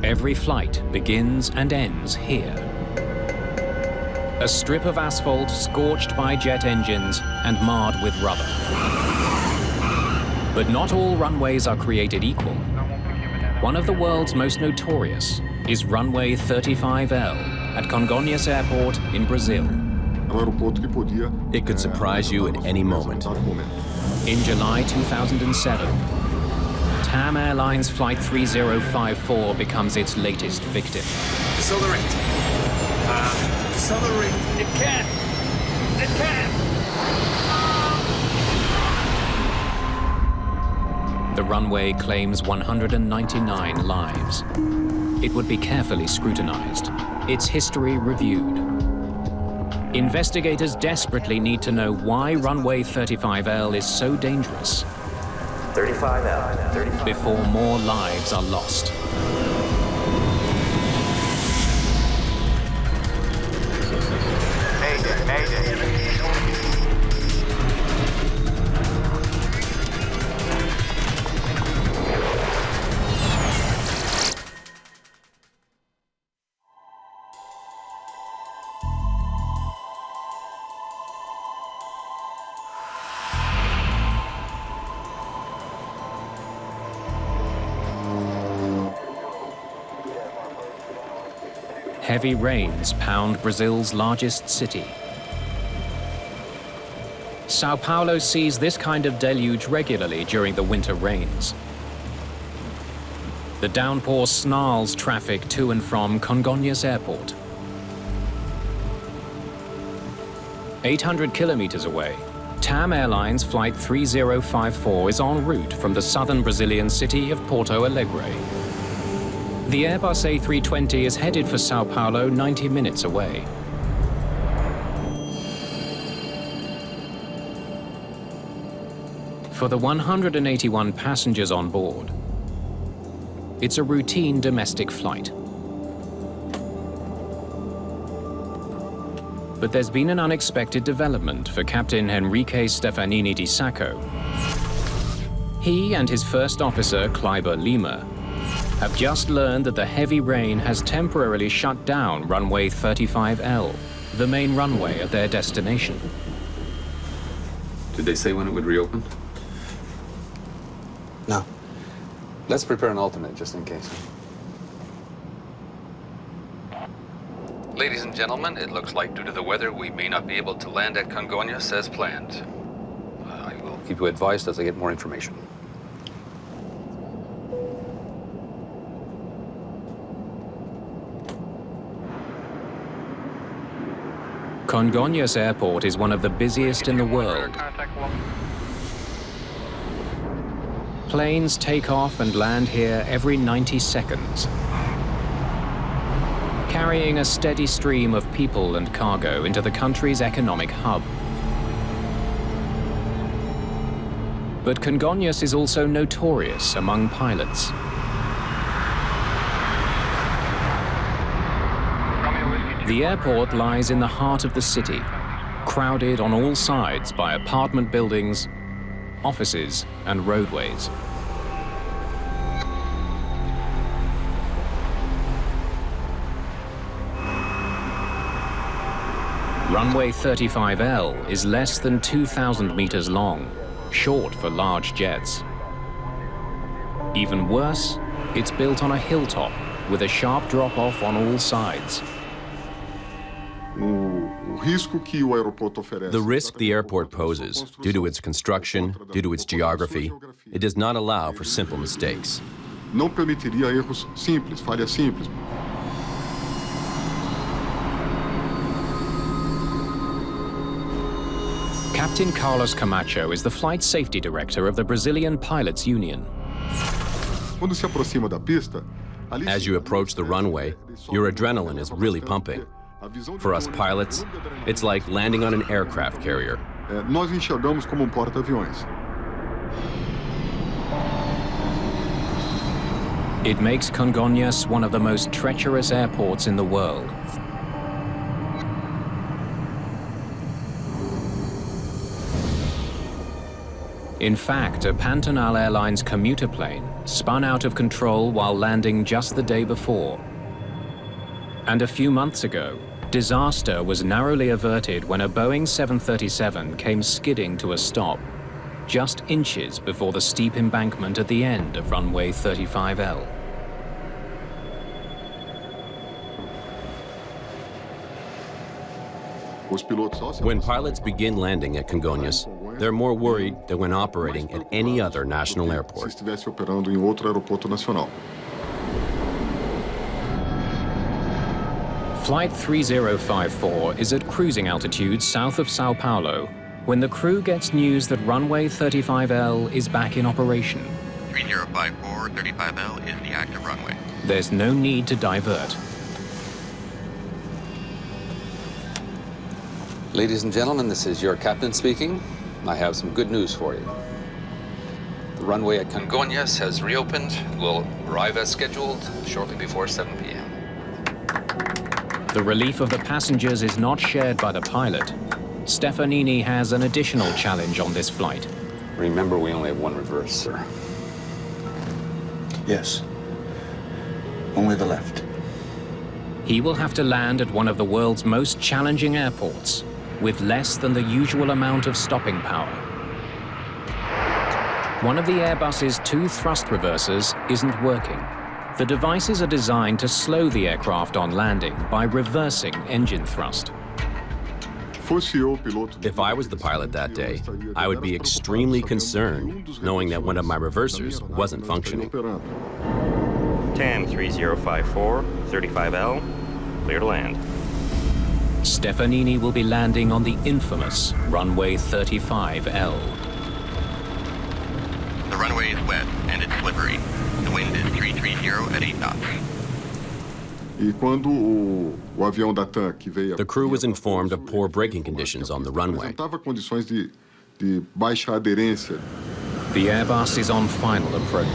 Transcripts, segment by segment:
Every flight begins and ends here. A strip of asphalt scorched by jet engines and marred with rubber. But not all runways are created equal. One of the world's most notorious is runway 35L at Congonhas Airport in Brazil. It could surprise you at any moment. In July 2007, TAM Airlines Flight 3054 becomes its latest victim. Accelerate. Accelerate. It can. It can. The runway claims 199 lives. It would be carefully scrutinized, its history reviewed. Investigators desperately need to know why runway 35L is so dangerous 35L. before more lives are lost. Mayday, Mayday. Heavy rains pound Brazil's largest city. São Paulo sees this kind of deluge regularly during the winter rains. The downpour snarls traffic to and from Congonhas Airport. 800 kilometers away, TAM Airlines Flight 3054 is en route from the southern Brazilian city of Porto Alegre. The Airbus A320 is headed for São Paulo 90 minutes away. For the 181 passengers on board, it's a routine domestic flight. But there's been an unexpected development for Captain Henrique Stefanini di Sacco. He and his first officer, Kleiber Lima, have just learned that the heavy rain has temporarily shut down runway 35L, the main runway at their destination. Did they say when it would reopen? No. Let's prepare an alternate just in case. Ladies and gentlemen, it looks like due to the weather, we may not be able to land at Congonhas as planned. I will keep you advised as I get more information. Congonhas Airport is one of the busiest in the world. Planes take off and land here every 90 seconds, carrying a steady stream of people and cargo into the country's economic hub. But Congonhas is also notorious among pilots. The airport lies in the heart of the city, crowded on all sides by apartment buildings, offices, and roadways. Runway 35L is less than 2,000 meters long, short for large jets. Even worse, it's built on a hilltop with a sharp drop-off on all sides. The risk the airport poses, due to its construction, due to its geography, it does not allow for simple mistakes. Não permitiria erros simples, falhas simples. Captain Carlos Camacho is the flight safety director of the Brazilian Pilots Union. Quando se aproxima da pista, As you approach the runway, your adrenaline is really pumping. For us pilots, it's like landing on an aircraft carrier. Nós enxergamos como porta-aviões. It makes Congonhas one of the most treacherous airports in the world. In fact, a TAM Airlines commuter plane spun out of control while landing just the day before. And a few months ago, disaster was narrowly averted when a Boeing 737 came skidding to a stop, just inches before the steep embankment at the end of runway 35L. When pilots begin landing at Congonhas, they're more worried than when operating at any other national airport. Flight 3054 is at cruising altitude south of São Paulo when the crew gets news that runway 35L is back in operation. 3054, 35L is the active runway. There's no need to divert. Ladies and gentlemen, this is your captain speaking. I have some good news for you. The runway at Congonhas has reopened. We'll arrive as scheduled shortly before 7 p.m. The relief of the passengers is not shared by the pilot. Stefanini has an additional challenge on this flight. Remember, we only have one reverse, sir. Yes. Only the left. He will have to land at one of the world's most challenging airports, with less than the usual amount of stopping power. One of the Airbus's 2 thrust reversers isn't working. The devices are designed to slow the aircraft on landing by reversing engine thrust. If I was the pilot that day, I would be extremely concerned knowing that one of my reversers wasn't functioning. TAM 3054, 35L, clear to land. Stefanini will be landing on the infamous runway 35L. The runway is wet and it's slippery. The wind is 330 at 8 knots. The crew was informed of poor braking conditions on the runway. The Airbus is on final approach.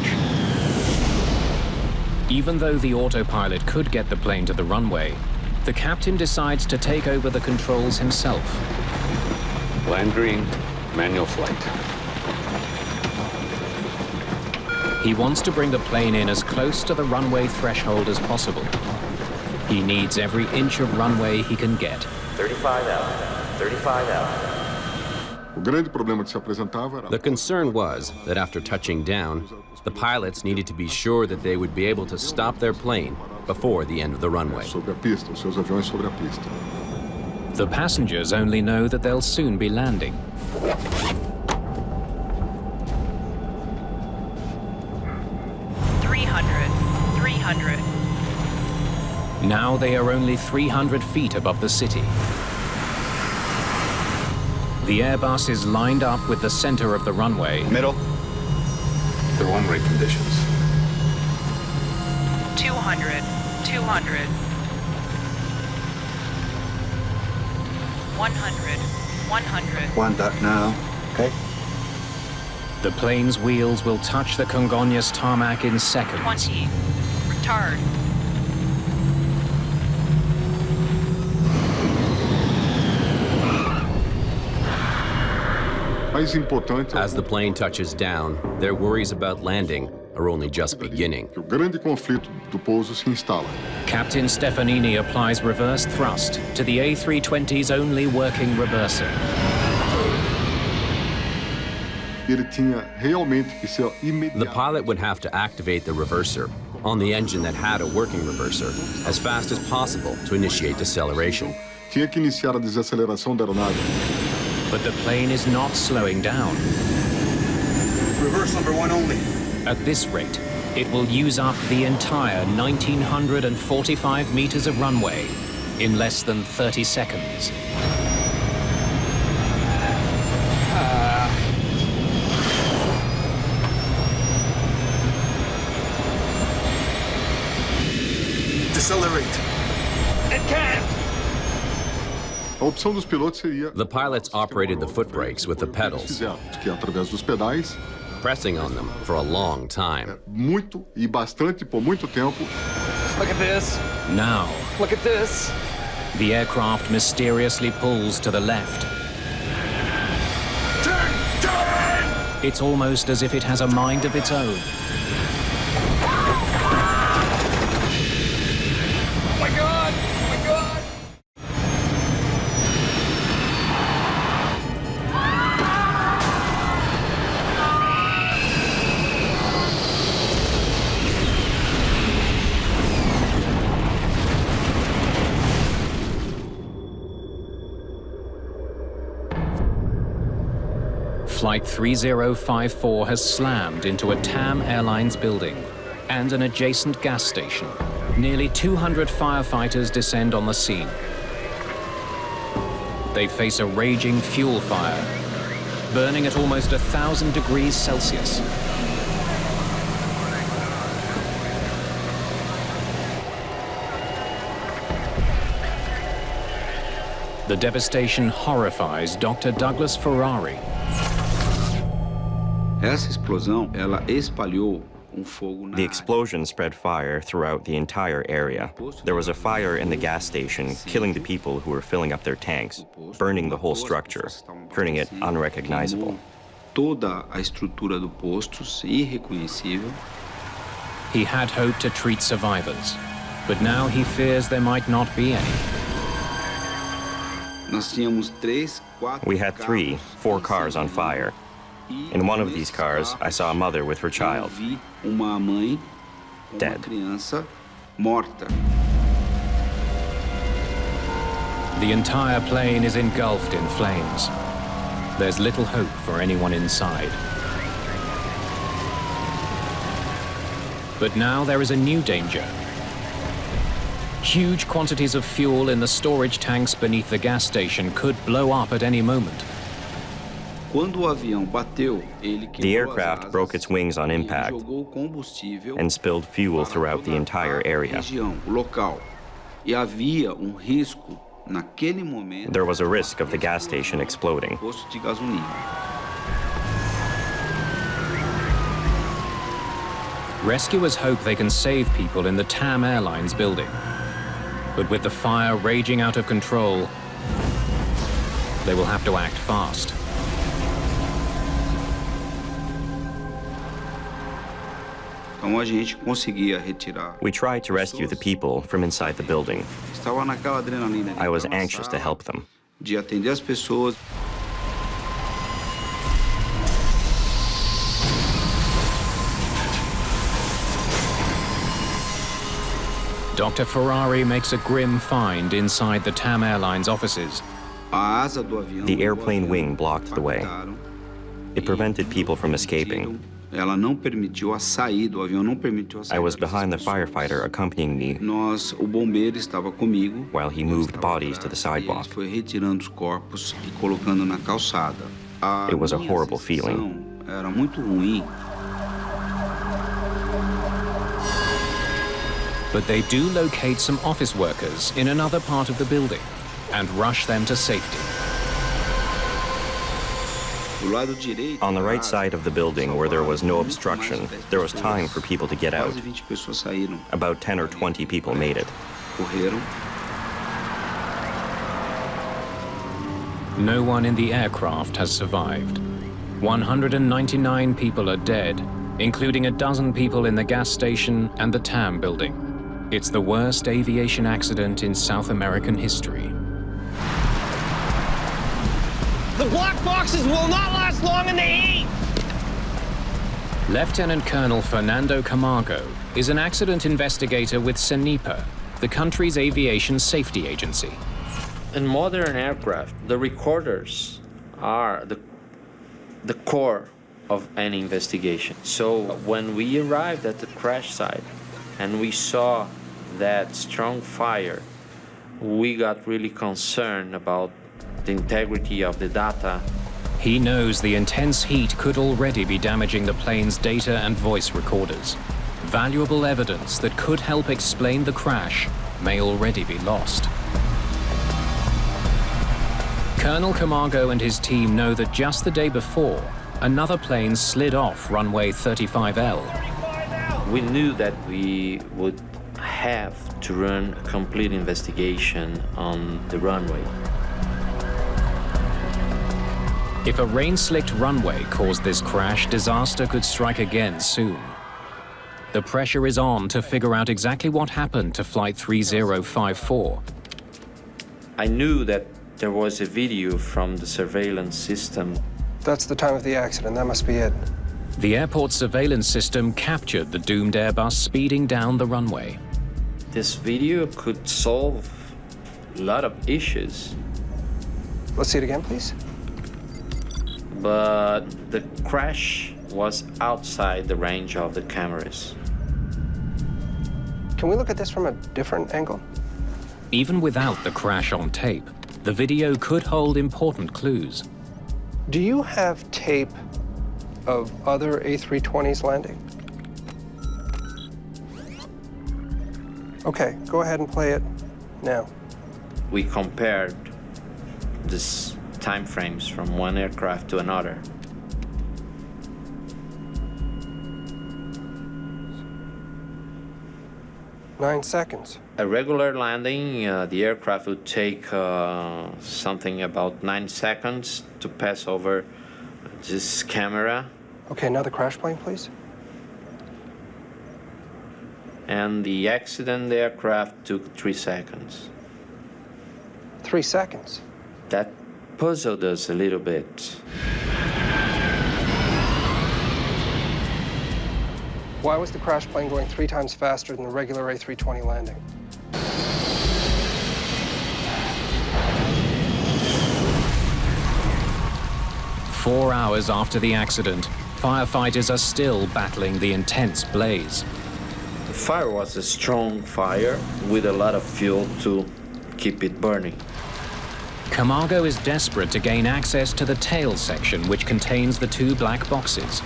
Even though the autopilot could get the plane to the runway, the captain decides to take over the controls himself. Land green, manual flight. He wants to bring the plane in as close to the runway threshold as possible. He needs every inch of runway he can get. 35L, 35L. The concern was that after touching down, the pilots needed to be sure that they would be able to stop their plane before the end of the runway. The passengers only know that they'll soon be landing. Now they are only 300 feet above the city. The Airbus is lined up with the center of the runway. Middle. The runway conditions. 200, 200. 100, 100. 1 duck now. Okay. The plane's wheels will touch the Congonhas tarmac in seconds. 20. Retard. As the plane touches down, their worries about landing are only just beginning. Captain Stefanini applies reverse thrust to the A320's only working reverser. The pilot would have to activate the reverser on the engine that had a working reverser as fast as possible to initiate deceleration. But the plane is not slowing down. Reverse number 1 only. At this rate, it will use up the entire 1,945 meters of runway in less than 30 seconds. Decelerate. It can't! The pilots operated the foot brakes with the pedals, pressing on them for a long time. Look at this. Now, Look at this. the aircraft mysteriously pulls to the left. Turn! Turn! It's almost as if it has a mind of its own. Oh my God! Oh my God! Flight 3054 has slammed into a TAM Airlines building and an adjacent gas station. Nearly 200 firefighters descend on the scene. They face a raging fuel fire, burning at almost 1,000 degrees Celsius. The devastation horrifies Dr. Douglas Ferrari. The explosion spread fire throughout the entire area. There was a fire in the gas station, killing the people who were filling up their tanks, burning the whole structure, turning it unrecognizable. He had hoped to treat survivors, but now he fears there might not be any. We had 4 cars on fire. In one of these cars, I saw a mother with her child, dead. The entire plane is engulfed in flames. There's little hope for anyone inside. But now there is a new danger. Huge quantities of fuel in the storage tanks beneath the gas station could blow up at any moment. The aircraft broke its wings on impact and spilled fuel throughout the entire area. There was a risk of the gas station exploding. Rescuers hope they can save people in the TAM Airlines building. But with the fire raging out of control, they will have to act fast. We tried to rescue the people from inside the building. I was anxious to help them. Dr. Ferrari makes a grim find inside the TAM Airlines offices. The airplane wing blocked the way. It prevented people from escaping. I was behind the firefighter accompanying me while he moved bodies to the sidewalk. It was a horrible feeling. But they do locate some office workers in another part of the building and rush them to safety. On the right side of the building, where there was no obstruction, there was time for people to get out. About 10 or 20 people made it. No one in the aircraft has survived. 199 people are dead, including a dozen people in the gas station and the TAM building. It's the worst aviation accident in South American history. The black boxes will not last long in the heat! Lieutenant Colonel Fernando Camargo is an accident investigator with CENIPA, the country's aviation safety agency. In modern aircraft, the recorders are the core of any investigation. So when we arrived at the crash site and we saw that strong fire, we got really concerned about the integrity of the data. He knows the intense heat could already be damaging the plane's data and voice recorders. Valuable evidence that could help explain the crash may already be lost. Colonel Camargo and his team know that just the day before, another plane slid off runway 35L. We knew that we would have to run a complete investigation on the runway. If a rain-slicked runway caused this crash, disaster could strike again soon. The pressure is on to figure out exactly what happened to Flight 3054. I knew that there was a video from the surveillance system. That's the time of the accident. That must be it. The airport surveillance system captured the doomed Airbus speeding down the runway. This video could solve a lot of issues. Let's see it again, please. But the crash was outside the range of the cameras. Can we look at this from a different angle? Even without the crash on tape, the video could hold important clues. Do you have tape of other A320s landing? Okay, go ahead and play it now. We compared these time frames from one aircraft to another. Nine seconds. A regular landing, the aircraft would take something about 9 seconds to pass over this camera. Okay, now the crash plane, please. And the accident aircraft took 3 seconds. 3 seconds? That puzzled us a little bit. Why was the crash plane going 3 times faster than the regular A320 landing? Four hours after the accident, firefighters are still battling the intense blaze. The fire was a strong fire with a lot of fuel to keep it burning. Camargo is desperate to gain access to the tail section, which contains the 2 black boxes.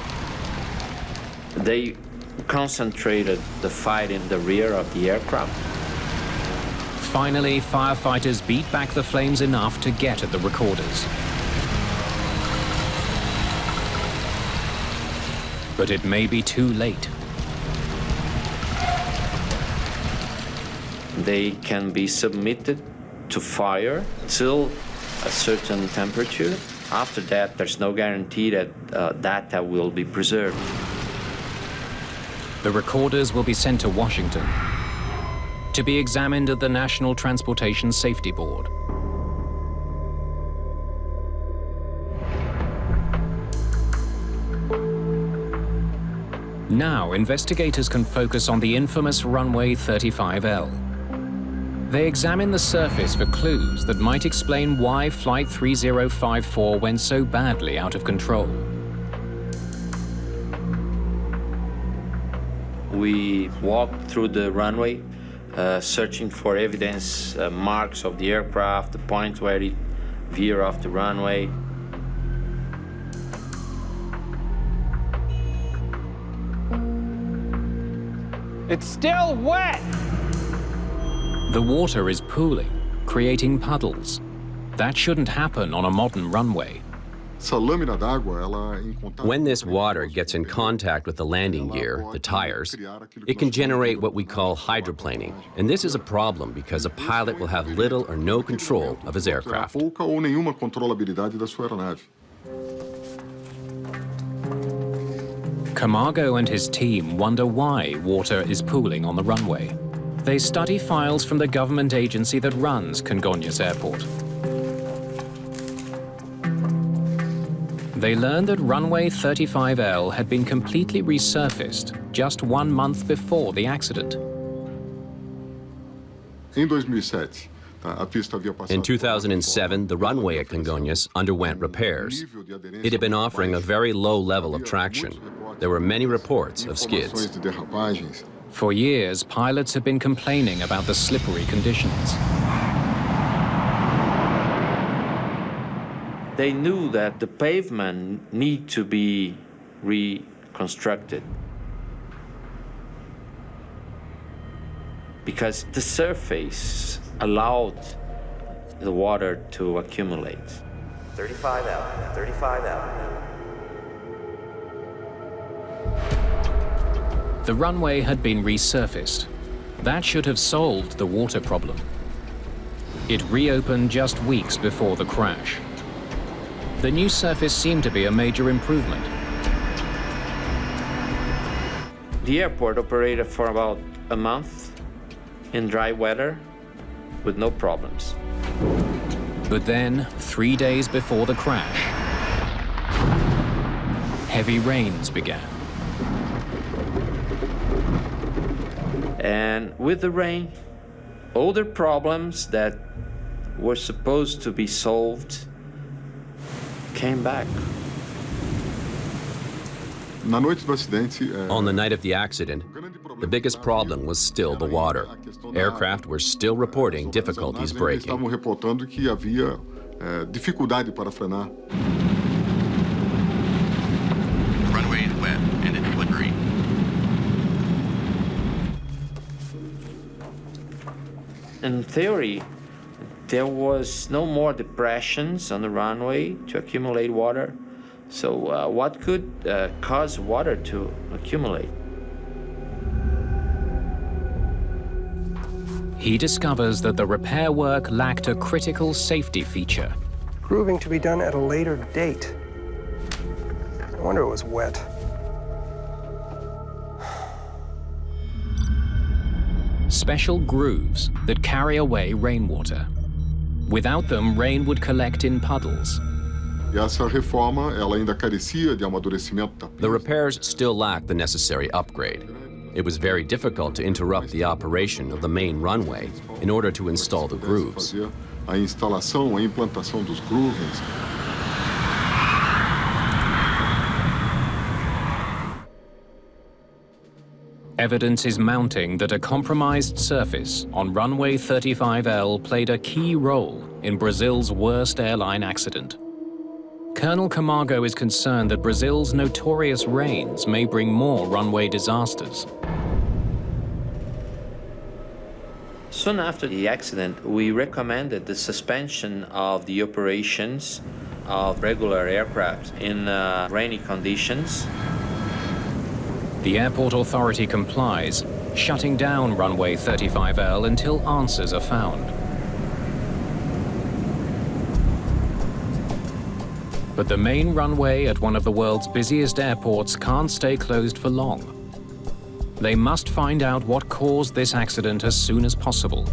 They concentrated the fight in the rear of the aircraft. Finally, firefighters beat back the flames enough to get at the recorders. But it may be too late. They can be submitted to fire till a certain temperature. After that, there's no guarantee that data will be preserved. The recorders will be sent to Washington to be examined at the National Transportation Safety Board. Now, investigators can focus on the infamous runway 35L. They examine the surface for clues that might explain why Flight 3054 went so badly out of control. We walked through the runway, searching for evidence, marks of the aircraft, the point where it veered off the runway. It's still wet! The water is pooling, creating puddles. That shouldn't happen on a modern runway. When this water gets in contact with the landing gear, the tires, it can generate what we call hydroplaning. And this is a problem because a pilot will have little or no control of his aircraft. Camargo and his team wonder why water is pooling on the runway. They study files from the government agency that runs Congonhas Airport. They learned that runway 35L had been completely resurfaced just 1 month before the accident. In 2007, the runway at Congonhas underwent repairs. It had been offering a very low level of traction. There were many reports of skids. For years, pilots have been complaining about the slippery conditions. They knew that the pavement needed to be reconstructed because the surface allowed the water to accumulate. 35L, 35L. The runway had been resurfaced. That should have solved the water problem. It reopened just weeks before the crash. The new surface seemed to be a major improvement. The airport operated for about a month in dry weather with no problems. But then, 3 days before the crash, heavy rains began. And with the rain, all the problems that were supposed to be solved came back. On the night of the accident, the biggest problem was still the water. Aircraft were still reporting difficulties braking. Runway is wet and it's slippery. In theory, there was no more depressions on the runway to accumulate water. So what could cause water to accumulate? He discovers that the repair work lacked a critical safety feature. Proving to be done at a later date. No wonder it was wet. Special grooves that carry away rainwater. Without them, rain would collect in puddles. The repairs still lacked the necessary upgrade. It was very difficult to interrupt the operation of the main runway in order to install the grooves. Evidence is mounting that a compromised surface on runway 35L played a key role in Brazil's worst airline accident. Colonel Camargo is concerned that Brazil's notorious rains may bring more runway disasters. Soon after the accident, we recommended the suspension of the operations of regular aircraft in rainy conditions. The airport authority complies, shutting down runway 35L until answers are found. But the main runway at one of the world's busiest airports can't stay closed for long. They must find out what caused this accident as soon as possible.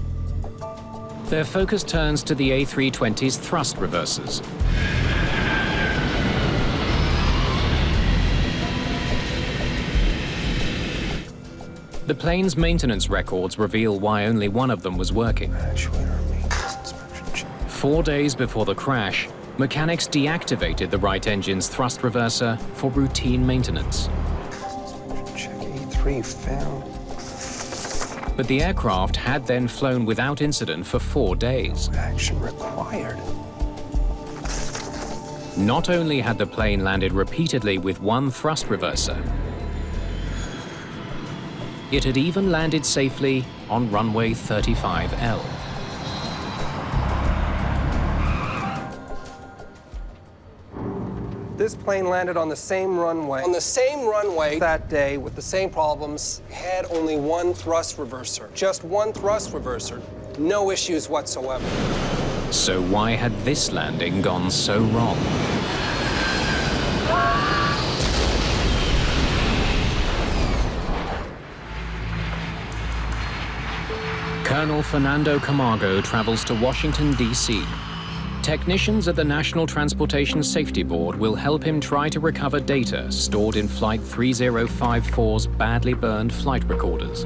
Their focus turns to the A320's thrust reversers. The plane's maintenance records reveal why only one of them was working. 4 days before the crash, mechanics deactivated the right engine's thrust reverser for routine maintenance. Check E3 found. But the aircraft had then flown without incident for 4 days. Action required. Not only had the plane landed repeatedly with one thrust reverser, it had even landed safely on runway 35L. This plane landed on the same runway. On the same runway that day with the same problems, had only one thrust reverser. Just one thrust reverser. No issues whatsoever. So why had this landing gone so wrong? Colonel Fernando Camargo travels to Washington, D.C. Technicians at the National Transportation Safety Board will help him try to recover data stored in Flight 3054's badly burned flight recorders.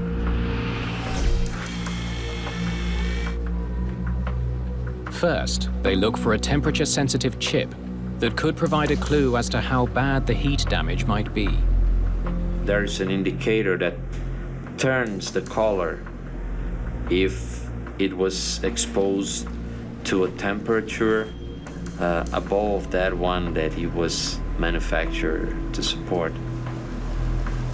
First, they look for a temperature-sensitive chip that could provide a clue as to how bad the heat damage might be. There is an indicator that turns the color if it was exposed to a temperature above that one that it was manufactured to support.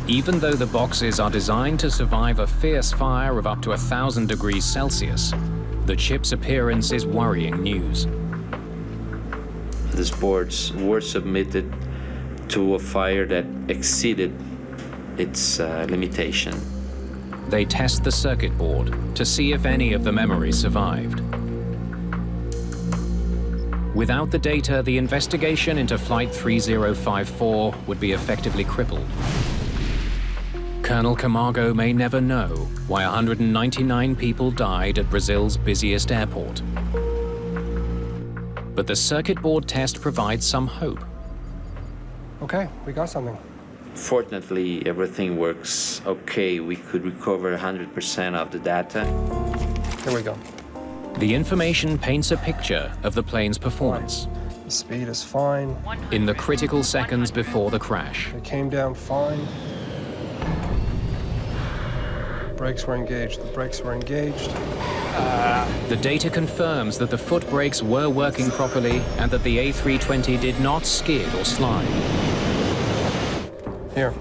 Even though the boxes are designed to survive a fierce fire of up to 1,000 degrees Celsius, the chip's appearance is worrying news. These boards were submitted to a fire that exceeded its limitation. They test the circuit board to see if any of the memory survived. Without the data, the investigation into Flight 3054 would be effectively crippled. Colonel Camargo may never know why 199 people died at Brazil's busiest airport. But the circuit board test provides some hope. Okay, we got something. Fortunately, everything works okay. We could recover 100% of the data. Here we go. The information paints a picture of the plane's performance. The speed is fine. In the critical seconds before the crash. It came down fine. Brakes were engaged. The brakes were engaged. The data confirms that the foot brakes were working properly and that the A320 did not skid or slide. Here.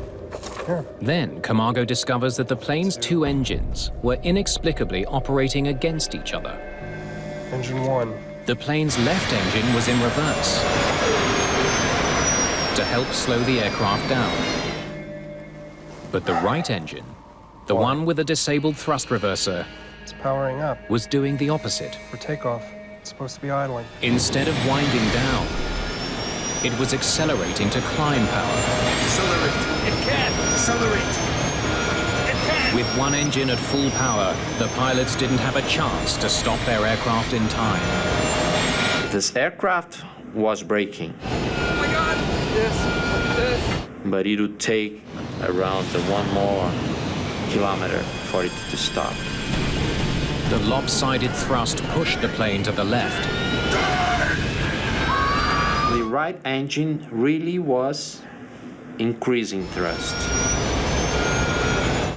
Then Camargo discovers that the plane's two engines were inexplicably operating against each other. Engine 1. The plane's left engine was in reverse to help slow the aircraft down. But the right engine, the one with a disabled thrust reverser, it's powering up. Was doing the opposite. For takeoff. It's supposed to be idling. Instead of winding down, it was accelerating to climb power. Accelerate. It can. Accelerate. It can. With one engine at full power, the pilots didn't have a chance to stop their aircraft in time. This aircraft was braking. Oh my God! This. But it would take around 1 more kilometer for it to stop. The lopsided thrust pushed the plane to the left. The right engine really was increasing thrust.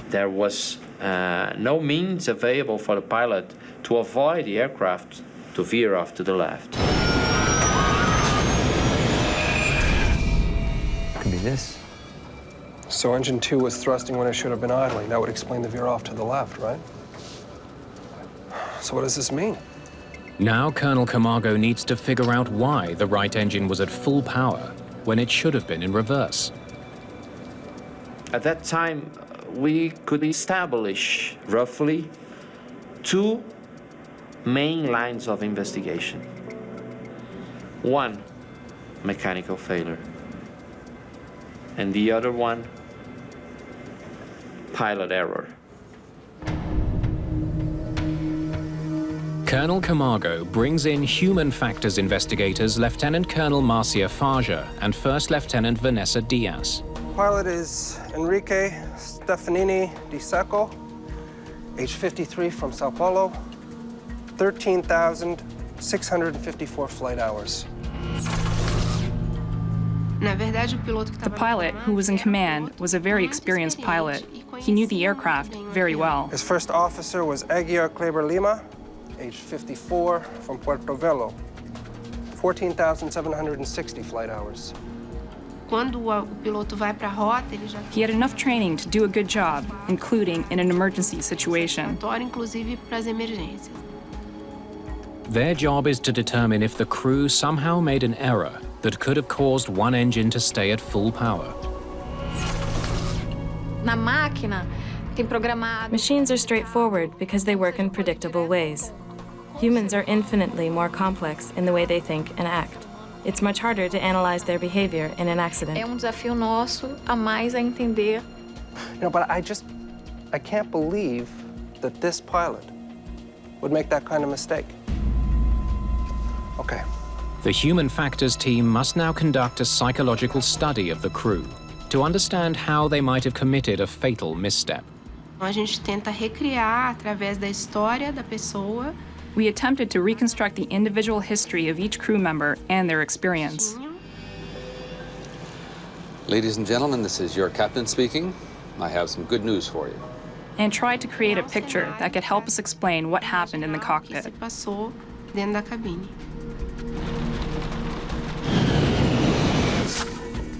There was no means available for the pilot to avoid the aircraft to veer off to the left. Could be this. So engine 2 was thrusting when it should have been idling. That would explain the veer off to the left, right? So what does this mean? Now Colonel Camargo needs to figure out why the right engine was at full power when it should have been in reverse. At that time, we could establish roughly 2 main lines of investigation. One, mechanical failure. And the other one, pilot error. Colonel Camargo brings in human factors investigators Lieutenant Colonel Marcia Farja and First Lieutenant Vanessa Diaz. Pilot is Enrique Stefanini Di Sacco, age 53, from São Paulo, 13,654 flight hours. The pilot, who was in command, was a very experienced pilot. He knew the aircraft very well. His first officer was Aguiar Kleber Lima, age 54, from Puerto Velo, 14,760 flight hours. He had enough training to do a good job, including in an emergency situation. Their job is to determine if the crew somehow made an error that could have caused one engine to stay at full power. Machines are straightforward because they work in predictable ways. Humans are infinitely more complex in the way they think and act. It's much harder to analyze their behavior in an accident. You know, but I can't believe that this pilot would make that kind of mistake. Okay. The human factors team must now conduct a psychological study of the crew to understand how they might have committed a fatal misstep. We attempted to reconstruct the individual history of each crew member and their experience. Ladies and gentlemen, this is your captain speaking. I have some good news for you. And tried to create a picture that could help us explain what happened in the cockpit.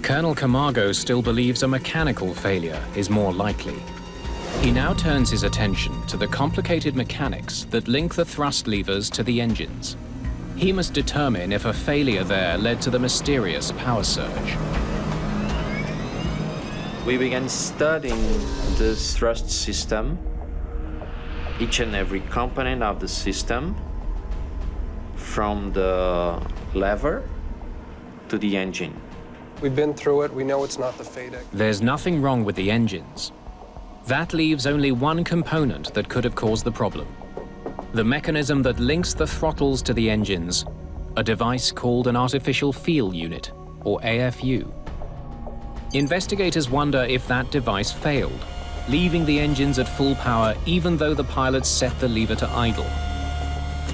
Colonel Camargo still believes a mechanical failure is more likely. He now turns his attention to the complicated mechanics that link the thrust levers to the engines. He must determine if a failure there led to the mysterious power surge. We began studying the thrust system, each and every component of the system, from the lever to the engine. We've been through it. We know it's not the FADEC. There's nothing wrong with the engines. That leaves only one component that could have caused the problem. The mechanism that links the throttles to the engines, a device called an artificial feel unit, or AFU. Investigators wonder if that device failed, leaving the engines at full power even though the pilots set the lever to idle.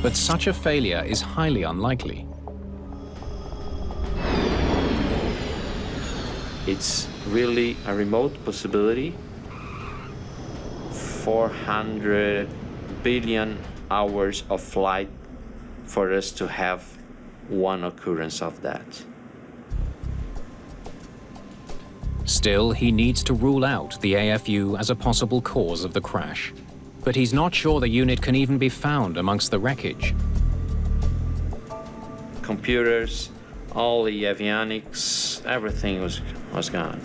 But such a failure is highly unlikely. It's really a remote possibility. 400 billion hours of flight for us to have one occurrence of that. Still, he needs to rule out the AFU as a possible cause of the crash. But he's not sure the unit can even be found amongst the wreckage. Computers, all the avionics, everything was gone.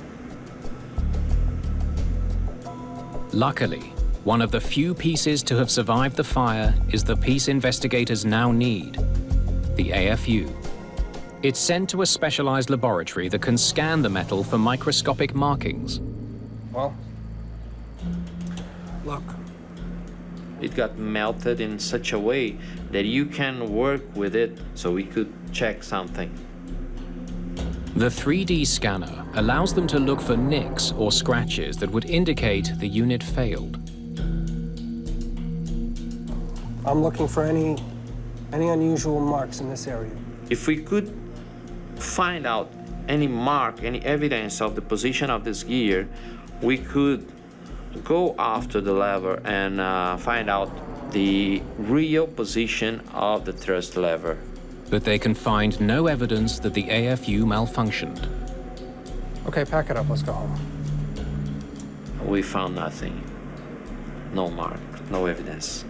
Luckily, one of the few pieces to have survived the fire is the piece investigators now need, the AFU. It's sent to a specialized laboratory that can scan the metal for microscopic markings. Well, look. It got melted in such a way that you can work with it so we could check something. The 3D scanner allows them to look for nicks or scratches that would indicate the unit failed. I'm looking for any unusual marks in this area. If we could find out any mark, any evidence of the position of this gear, we could go after the lever and find out the real position of the thrust lever. But they can find no evidence that the AFU malfunctioned. Okay, pack it up, let's go home. We found nothing. No mark, no evidence.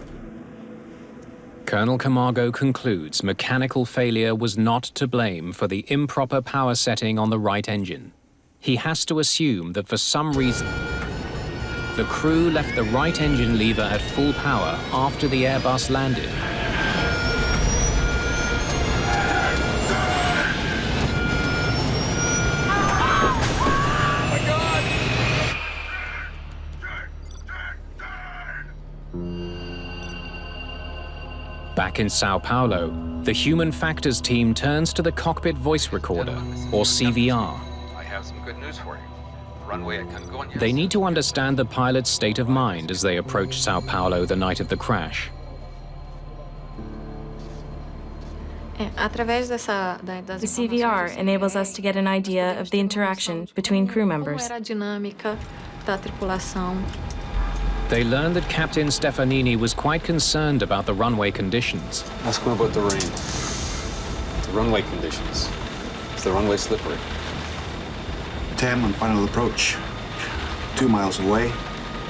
Colonel Camargo concludes mechanical failure was not to blame for the improper power setting on the right engine. He has to assume that for some reason, the crew left the right engine lever at full power after the Airbus landed. Back in São Paulo, the human factors team turns to the cockpit voice recorder, or CVR. I have some good news for you. The runway at Congonhas. They need to understand the pilot's state of mind as they approach São Paulo the night of the crash. The CVR enables us to get an idea of the interaction between crew members. They learn that Captain Stefanini was quite concerned about the runway conditions. Ask him about the rain. The runway conditions. Is the runway slippery? TAM on final approach. 2 miles away.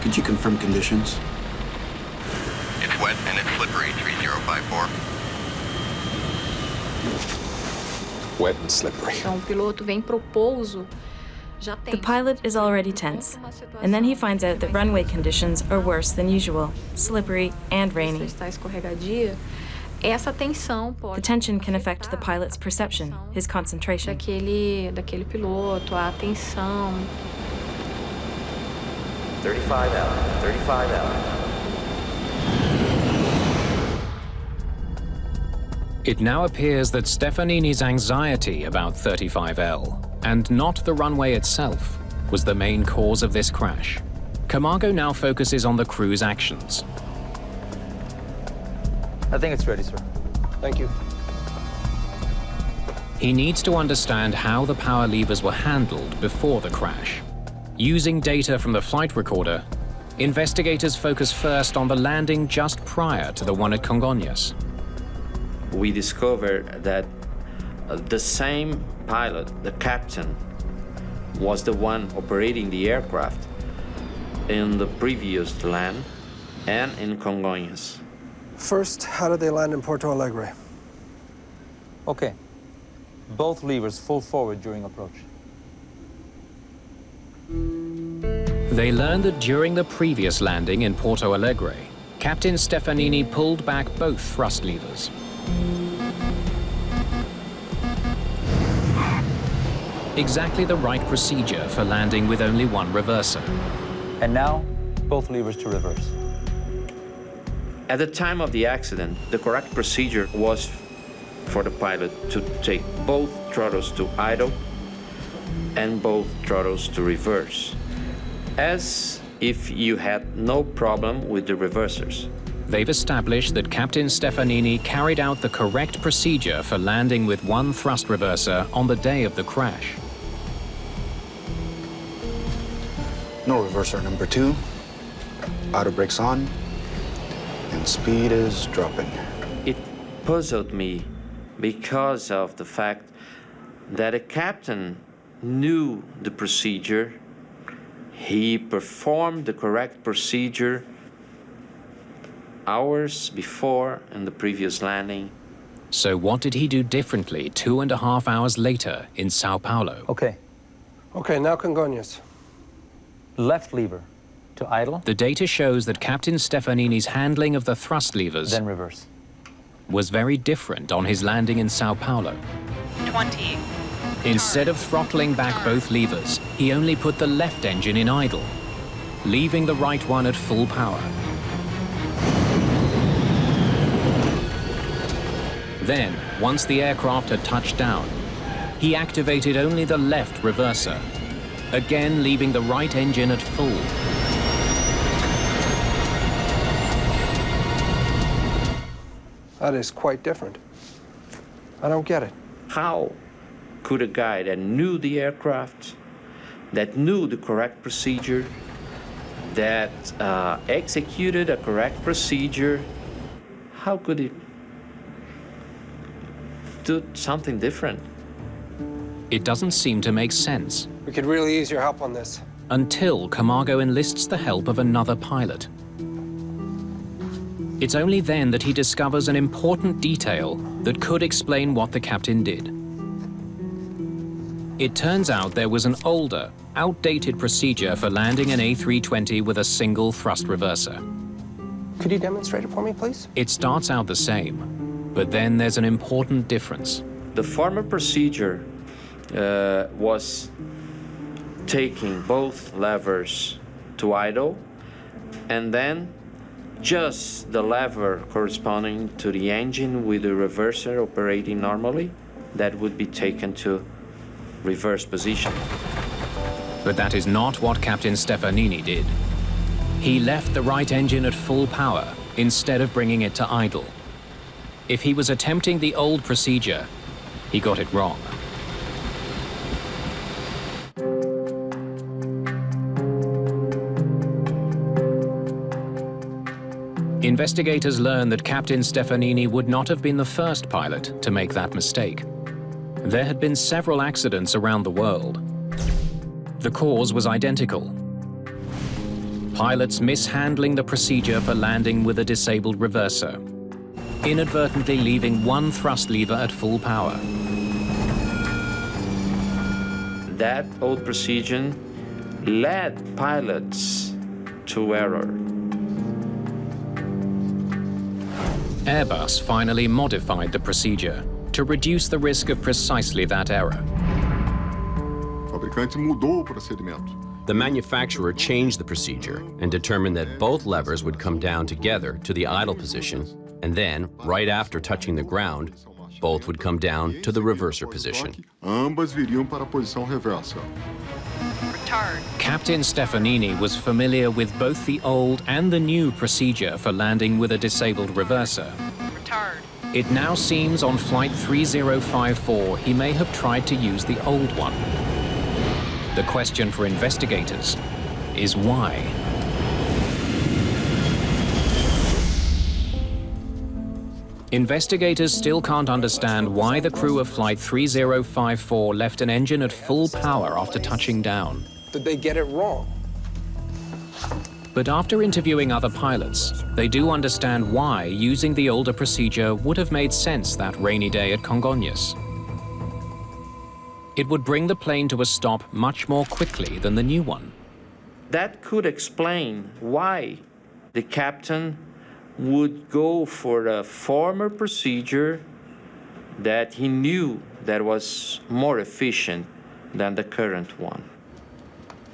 Could you confirm conditions? It's wet and it's slippery, 3054. Wet and slippery. The pilot is already tense, and then he finds out that runway conditions are worse than usual, slippery and rainy. The tension can affect the pilot's perception, his concentration. 35 out, 35 out. It now appears that Stefanini's anxiety about 35L, and not the runway itself, was the main cause of this crash. Camargo now focuses on the crew's actions. I think it's ready, sir. Thank you. He needs to understand how the power levers were handled before the crash. Using data from the flight recorder, investigators focus first on the landing just prior to the one at Congonhas. We discovered that the same pilot, the captain, was the one operating the aircraft in the previous land and in Congonhas. First, how did they land in Porto Alegre? Okay. Both levers full forward during approach. They learned that during the previous landing in Porto Alegre, Captain Stefanini pulled back both thrust levers. exactly the right procedure for landing with only one reverser. And now, both levers to reverse. At the time of the accident, the correct procedure was for the pilot to take both throttles to idle and both throttles to reverse, as if you had no problem with the reversers. They've established that Captain Stefanini carried out the correct procedure for landing with one thrust reverser on the day of the crash. No reverser number 2. Auto brakes on, and speed is dropping. It puzzled me because of the fact that a captain knew the procedure, he performed the correct procedure hours before in the previous landing. So what did he do differently 2.5 hours later in São Paulo? Okay. Okay, now Congonhas. Left lever to idle. The data shows that Captain Stefanini's handling of the thrust levers Then reverse. was very different on his landing in São Paulo. 20. Instead of throttling back both levers, he only put the left engine in idle, leaving the right one at full power. Then, once the aircraft had touched down, he activated only the left reverser, again leaving the right engine at full. That is quite different. I don't get it. How could a guy that knew the aircraft, that knew the correct procedure, that executed a correct procedure, how could he do something different? It doesn't seem to make sense. We could really use your help on this. Until Camargo enlists the help of another pilot. It's only then that he discovers an important detail that could explain what the captain did. It turns out there was an older, outdated procedure for landing an A320 with a single thrust reverser. Could you demonstrate it for me, please? It starts out the same, but then there's an important difference. The former procedure was taking both levers to idle and then just the lever corresponding to the engine with the reverser operating normally, that would be taken to reverse position. But that is not what Captain Stefanini did. He left the right engine at full power instead of bringing it to idle. If he was attempting the old procedure, he got it wrong. Investigators learned that Captain Stefanini would not have been the first pilot to make that mistake. There had been several accidents around the world. The cause was identical. Pilots mishandling the procedure for landing with a disabled reverser, inadvertently leaving one thrust lever at full power. That old procedure led pilots to error. Airbus finally modified the procedure to reduce the risk of precisely that error. The manufacturer changed the procedure and determined that both levers would come down together to the idle position, and then, right after touching the ground, both would come down to the reverser position. Captain Stefanini was familiar with both the old and the new procedure for landing with a disabled reverser. It now seems on Flight 3054 he may have tried to use the old one. The question for investigators is why? Investigators still can't understand why the crew of Flight 3054 left an engine at full power after touching down. Did they get it wrong? But after interviewing other pilots, they do understand why using the older procedure would have made sense that rainy day at Congonhas. It would bring the plane to a stop much more quickly than the new one. That could explain why the captain would go for the former procedure that he knew that was more efficient than the current one.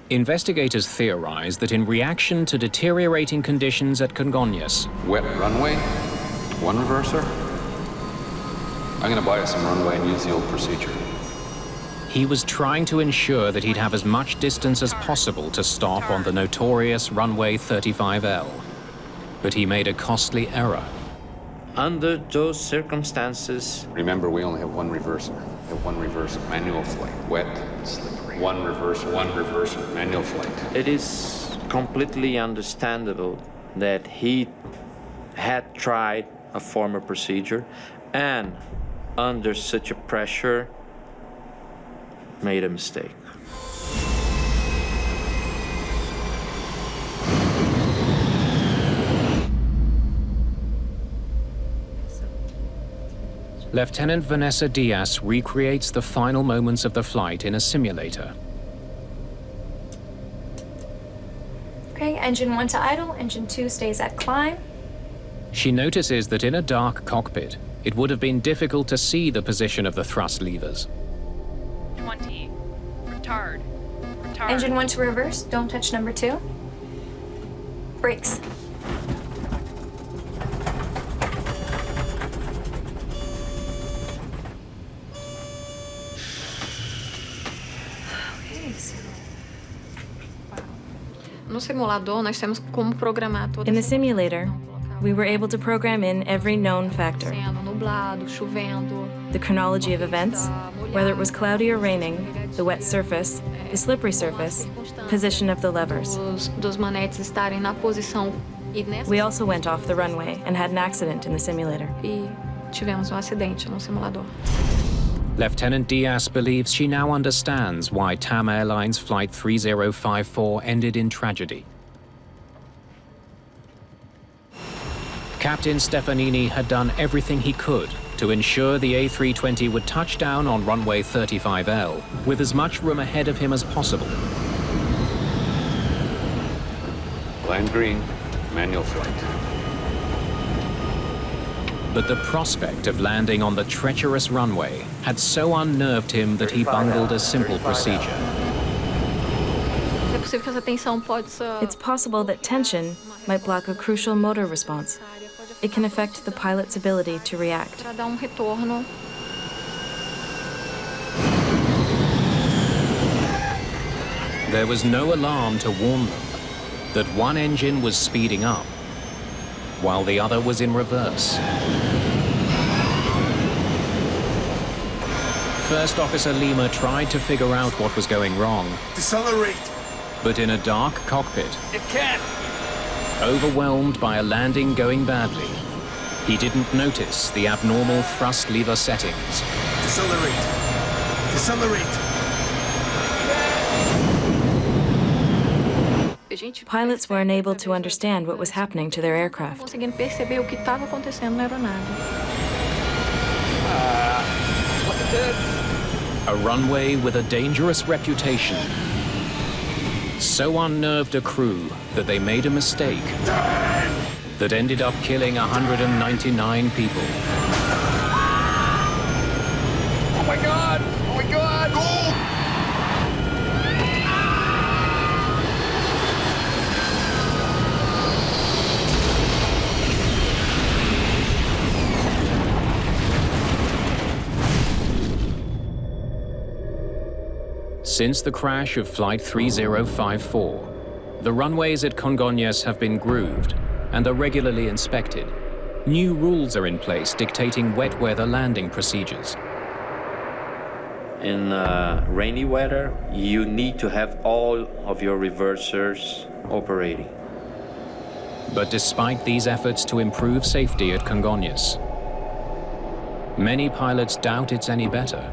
Investigators theorize that in reaction to deteriorating conditions at Congonhas, Wet runway, one reverser. I'm going to buy us some runway and use the old procedure. he was trying to ensure that he'd have as much distance as possible to stop on the notorious runway 35L. But he made a costly error. Under those circumstances... Remember, we only have one reverser. We have one reverser, manual flight. Wet, slippery. One reverser, manual flight. It is completely understandable that he had tried a former procedure and under such a pressure made a mistake. Lieutenant Vanessa Diaz recreates the final moments of the flight in a simulator. Okay, engine 1 to idle, engine 2 stays at climb. She notices that in a dark cockpit, it would have been difficult to see the position of the thrust levers. 20. Retard. Engine 1 to reverse, don't touch number 2. Brakes. No simulador, nós temos como programar todas. In the simulator, we were able to program in every known factor. Nublado, chovendo. The chronology of events, whether it was cloudy or raining, the wet surface, the slippery surface, position of the levers. Dos manetes estarem na posição. We also went off the runway and had an accident in the simulator. E tivemos acidente no simulador. Lieutenant Diaz believes she now understands why TAM Airlines Flight 3054 ended in tragedy. Captain Stefanini had done everything he could to ensure the A320 would touch down on runway 35L with as much room ahead of him as possible. Land green, manual flight. But the prospect of landing on the treacherous runway had so unnerved him that he bungled a simple procedure. It's possible that tension might block a crucial motor response. It can affect the pilot's ability to react. There was no alarm to warn them that one engine was speeding up while the other was in reverse. First Officer Lima tried to figure out what was going wrong. Decelerate! But in a dark cockpit, It can't! overwhelmed by a landing going badly, he didn't notice the abnormal thrust lever settings. Decelerate! Decelerate! Pilots were unable to understand what was happening to their aircraft. Conseguindo perceber o que estava acontecendo na aeronave. Look at this! A runway with a dangerous reputation so unnerved a crew that they made a mistake that ended up killing 199 people. Oh my God! Oh my God! Go! Since the crash of Flight 3054, the runways at Congonhas have been grooved and are regularly inspected. New rules are in place dictating wet weather landing procedures. In rainy weather, you need to have all of your reversers operating. But despite these efforts to improve safety at Congonhas, many pilots doubt it's any better.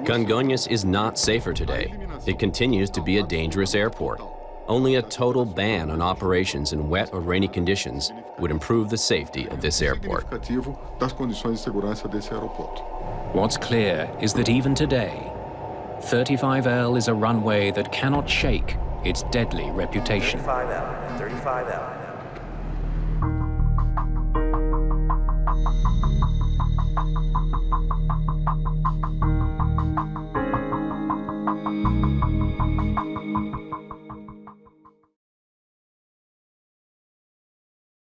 Congonhas is not safer today. It continues to be a dangerous airport. Only a total ban on operations in wet or rainy conditions would improve the safety of this airport. What's clear is that even today, 35L is a runway that cannot shake its deadly reputation. 35L, 35L.